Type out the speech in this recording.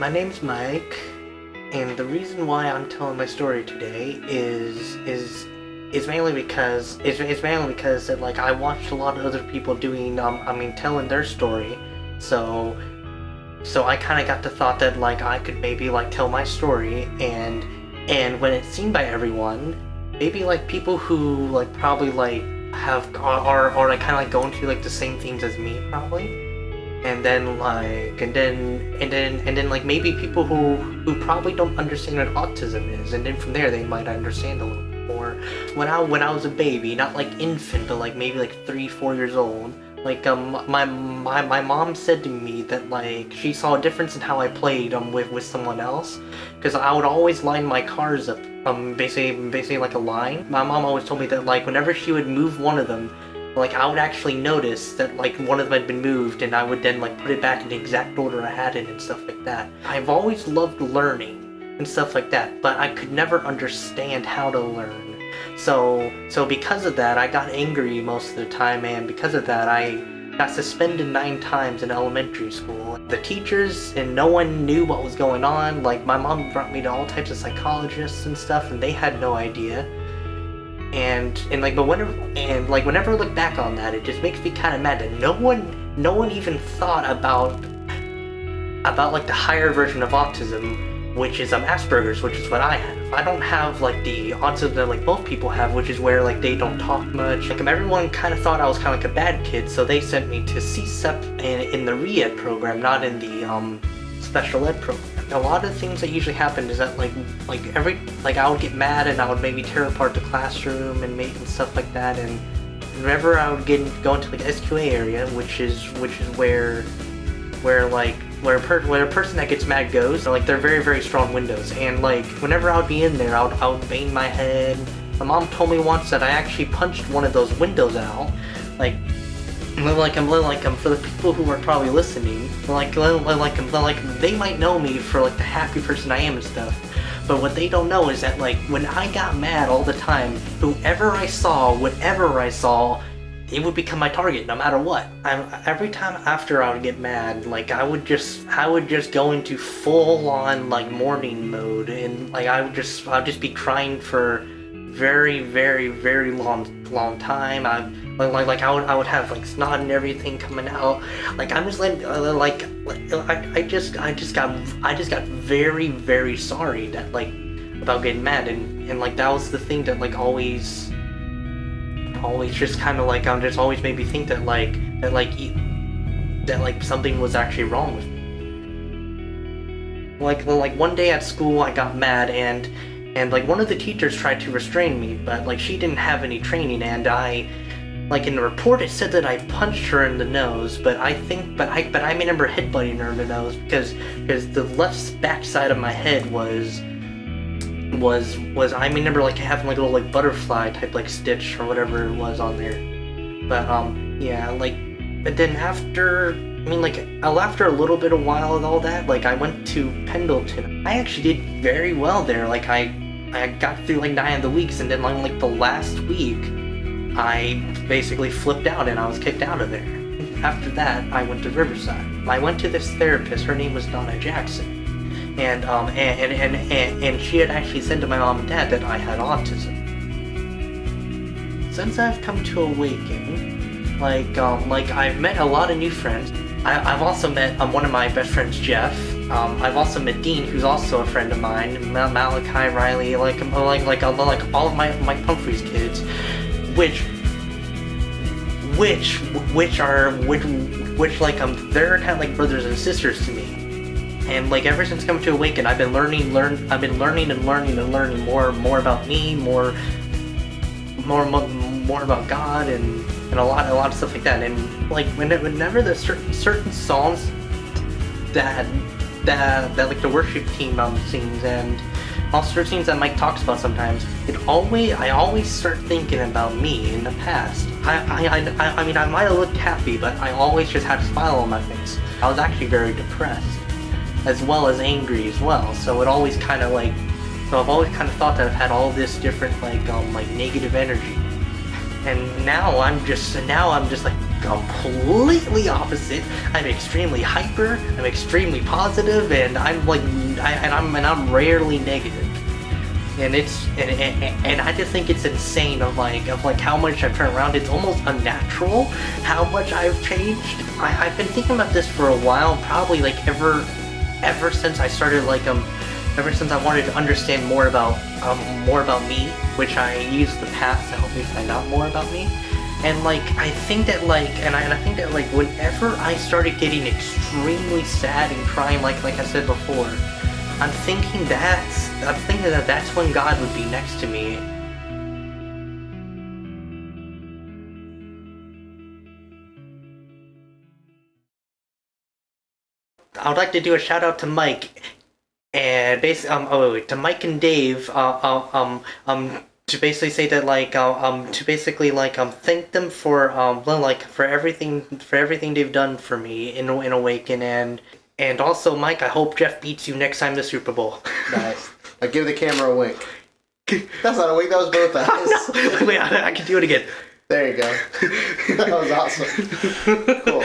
My name's Mike, and the reason why I'm telling my story today is mainly because that like I watched a lot of other people doing telling their story, so I kind of got to thought that like I could maybe like tell my story, and when it's seen by everyone, maybe like people who like probably like have are like kind of like going through like the same things as me probably. And then like maybe people who probably don't understand what autism is, and then from there they might understand a little bit more. When I was a baby, not like infant, but like maybe like 3-4 years old, like my mom said to me that like she saw a difference in how I played with someone else, because I would always line my cars up basically like a line. My mom always told me that like whenever she would move one of them, like I would actually notice that like one of them had been moved, and I would then like put it back in the exact order I had it and stuff like that. I've always loved learning and stuff like that, but I could never understand how to learn. So because of that, I got angry most of the time, and because of that, I got suspended 9 times in elementary school. The teachers and no one knew what was going on. Like my mom brought me to all types of psychologists and stuff, and they had no idea. But whenever I look back on that, it just makes me kind of mad that no one even thought about like the higher version of autism, which is Asperger's, which is what I have. I don't have like the autism that like most people have, which is where like they don't talk much. Like everyone kind of thought I was kind of like a bad kid, so they sent me to CSEP in the re-ed program, not in the special ed program. A lot of things that usually happened is that I would get mad and I would maybe tear apart the classroom and stuff like that. And whenever I would go into like SQA area, which is where a person that gets mad goes, like they're very, very strong windows. And like whenever I would be in there, I would bang my head. My mom told me once that I actually punched one of those windows out. For the people who are probably listening, they might know me for like the happy person I am and stuff, but what they don't know is that like when I got mad all the time, whatever I saw, it would become my target no matter what. Every time after I would get mad, like I would just go into full on like mourning mode, and like I would just be crying for very, very, very long time. I would have like snot and everything coming out. Like I'm just I just got very, very sorry that like about getting mad, and like that was the thing that like always just kind of like just always made me think that something was actually wrong with me. Like one day at school I got mad, and like one of the teachers tried to restrain me, but like she didn't have any training, and like in the report it said that I punched her in the nose, but I remember headbutting her in the nose because the left back side of my head was I remember like having like a little like butterfly type like stitch or whatever it was on there. But but then after a little bit of while and all that, like I went to Pendleton. I actually did very well there. Like I got through like 9 of the weeks, and then like the last week I basically flipped out and I was kicked out of there. After that, I went to Riverside. I went to this therapist. Her name was Donna Jackson, and she had actually said to my mom and dad that I had autism. Since I've come to awaken, like I've met a lot of new friends. I've also met one of my best friends, Jeff. I've also met Dean, who's also a friend of mine. Malachi, Riley, like all of my Pumphrey's kids, which they're kind of like brothers and sisters to me. And like ever since coming to awaken, I've been learning more about me, more about God, and a lot of stuff like that. And like whenever there's certain songs that like the worship team sings, and also scenes that Mike talks about sometimes, I always start thinking about me in the past. I mean I might have looked happy, but I always just had a smile on my face. I was actually very depressed, as well as angry as well. So I've always kind of thought that I've had all this different like negative energy. And now I'm just like completely opposite. I'm extremely hyper, I'm extremely positive, and I'm like, I'm rarely negative. And I just think it's insane of how much I've turned around. It's almost unnatural how much I've changed. I've been thinking about this for a while, probably like ever since I started ever since I wanted to understand more about me, which I use the past to help me find out more about me. And I think that whenever I started getting extremely sad and crying, like I said before, I'm thinking that that's when God would be next to me. I would like to do a shout out to Mike and to Mike and Dave to basically say that to basically thank them for for everything they've done for me in Awaken. And also, Mike, I hope Jeff beats you next time in the Super Bowl. Nice. I give the camera a wink. That's not a wink, that was both eyes. No. Wait, I can do it again. There you go. That was awesome. Cool.